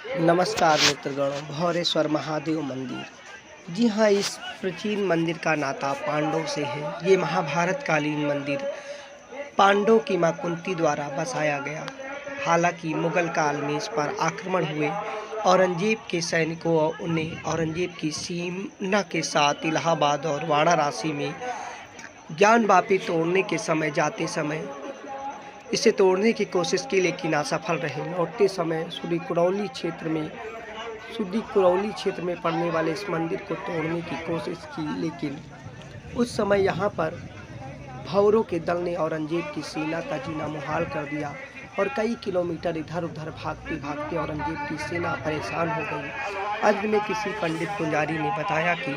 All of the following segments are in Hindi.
नमस्कार मित्रगणों, भौरेश्वर महादेव मंदिर। जी हाँ, इस प्राचीन मंदिर का नाता पांडवों से है। ये महाभारत कालीन मंदिर पांडवों की मां कुंती द्वारा बसाया गया। हालांकि मुगल काल में इस पर आक्रमण हुए। औरंगजेब के सैनिकों और उन्हें औरंगजेब की सेना के साथ इलाहाबाद और वाराणसी में ज्ञानवापी तोड़ने के समय जाते समय इसे तोड़ने की कोशिश की, लेकिन असफल रहे। लौटते समय सुदी कुरौली क्षेत्र में पड़ने वाले इस मंदिर को तोड़ने की कोशिश की, लेकिन उस समय यहाँ पर भौरों के दल ने औरंगजेब की सेना का जीना मुहाल कर दिया और कई किलोमीटर इधर उधर भागते भागते औरंगजेब की सेना परेशान हो गई। अंत में किसी पंडित पुजारी ने बताया कि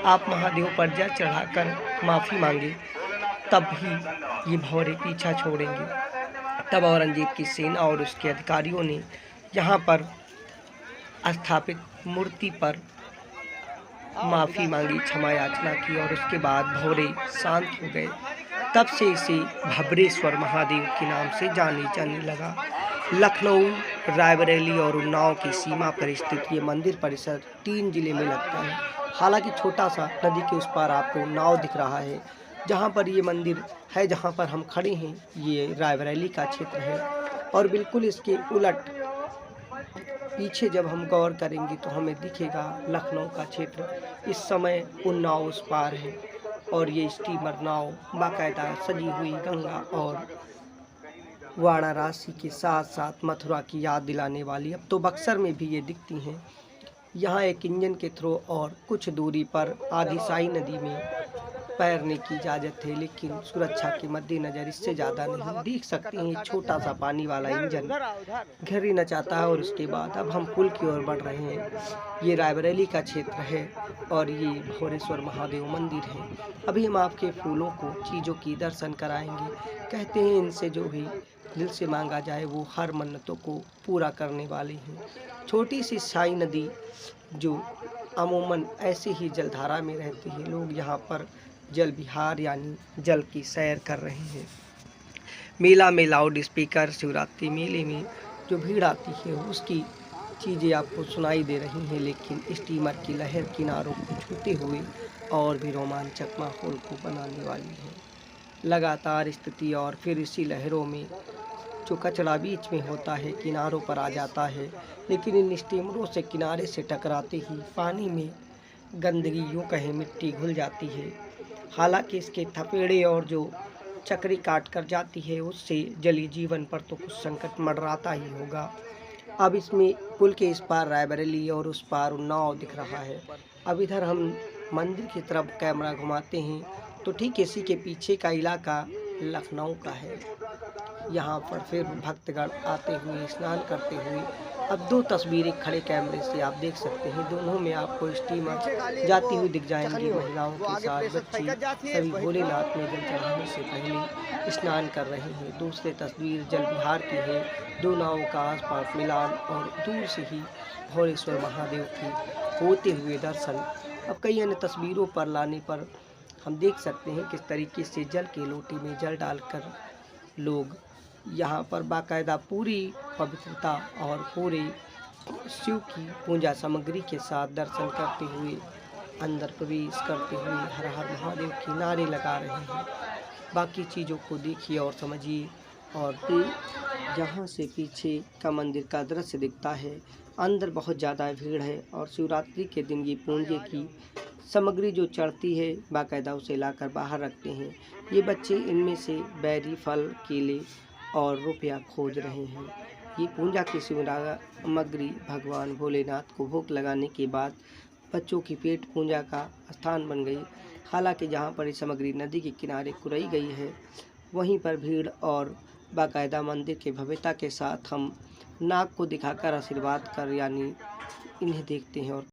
आप महादेव पर जल चढ़ाकर माफ़ी मांगे, तब ही ये भौरे पीछा छोड़ेंगे। तब औरंगजेब की सेना और उसके अधिकारियों ने यहाँ पर स्थापित मूर्ति पर माफ़ी मांगी, क्षमा याचना की और उसके बाद भौरे शांत हो गए। तब से इसे भबरेश्वर महादेव के नाम से जाने लगा। लखनऊ, रायबरेली और उन्नाव की सीमा पर स्थित ये मंदिर परिसर 3 जिले में लगता है। हालांकि छोटा सा नदी के उस पार आपको उन्नाव दिख रहा है, जहाँ पर ये मंदिर है, जहाँ पर हम खड़े हैं, ये रायबरेली का क्षेत्र है। और बिल्कुल इसके उलट पीछे जब हम गौर करेंगे तो हमें दिखेगा लखनऊ का क्षेत्र। इस समय उन्नाव उस पार है और ये स्टीमर नाव बाकायदा सजी हुई गंगा और वाराणसी के साथ साथ मथुरा की याद दिलाने वाली अब तो बक्सर में भी ये दिखती हैं। यहाँ एक इंजन के थ्रू और कुछ दूरी पर आदिसाई नदी में तैरने की इजाज़त है, लेकिन सुरक्षा के मद्देनज़र इससे ज़्यादा नहीं। देख सकते हैं छोटा सा पानी वाला इंजन घेरी न चाहता है। और उसके बाद अब हम पुल की ओर बढ़ रहे हैं। ये रायबरेली का क्षेत्र है और ये भौरेश्वर महादेव मंदिर है। अभी हम आपके फूलों को, चीज़ों की दर्शन कराएंगे। कहते हैं इनसे जो भी दिल से मांगा जाए वो हर मन्नतों को पूरा करने वाले हैं। छोटी सी साई नदी जो अमूमन ऐसे ही जलधारा में रहती है, लोग यहाँ पर जल विहार यानी जल की सैर कर रहे हैं। मेला में लाउड स्पीकर, शिवरात्रि मेले में जो भीड़ आती है उसकी चीज़ें आपको सुनाई दे रही हैं, लेकिन स्टीमर की लहर किनारों को छूते हुए और भी रोमांचक माहौल को बनाने वाली है। लगातार स्थिति और फिर इसी लहरों में जो कचरा बीच में होता है किनारों पर आ जाता है, लेकिन इन स्टीमरों से किनारे से टकराते ही पानी में गंदगी, यूँ कहें मिट्टी घुल जाती है। हालांकि इसके थपेड़े और जो चक्री काट कर जाती है उससे जलीय जीवन पर तो कुछ संकट मंडराता ही होगा। अब इसमें पुल के इस पार रायबरेली और उस पार उन्नाव दिख रहा है। अब इधर हम मंदिर की तरफ कैमरा घुमाते हैं तो ठीक इसी के पीछे का इलाका लखनऊ का है। यहाँ पर फिर भक्तगण आते हुए, स्नान करते हुए। अब 2 तस्वीरें खड़े कैमरे से आप देख सकते हैं। दोनों में आपको स्टीमर जाती हुई दिख जाएंगी। महिलाओं के साथ बच्चे सभी भोलेनाथ में जल चढ़ाने से पहले स्नान कर रहे हैं। दूसरी तस्वीर जल विहार की है। 2 नावों का आसपास मिलान और दूर से ही भौरेश्वर महादेव की होते हुए दर्शन। अब कई अन्य तस्वीरों पर लाने पर हम देख सकते हैं किस तरीके से जल के लोटे में जल डालकर लोग यहाँ पर बाकायदा पूरी पवित्रता और पूरे शिव की पूजा सामग्री के साथ दर्शन करते हुए, अंदर प्रवेश करते हुए हर हर महादेव के नारे लगा रहे हैं। बाकी चीज़ों को देखिए और समझिए। और जहाँ से पीछे का मंदिर का दृश्य दिखता है, अंदर बहुत ज़्यादा भीड़ है और शिवरात्रि के दिन ये पूंजे की सामग्री जो चढ़ती है बाकायदा उसे लाकर बाहर रखते हैं। ये बच्चे इनमें से बैरी, फल, केले और रुपया खोज रहे हैं। ये पूजा की सामग्री भगवान भोलेनाथ को भोग लगाने के बाद बच्चों की पेट पूजा का स्थान बन गई। हालांकि जहाँ पर ये सामग्री नदी के किनारे कुराई गई है, वहीं पर भीड़ और बाकायदा मंदिर के भव्यता के साथ हम नाग को दिखाकर आशीर्वाद कर यानी इन्हें देखते हैं। और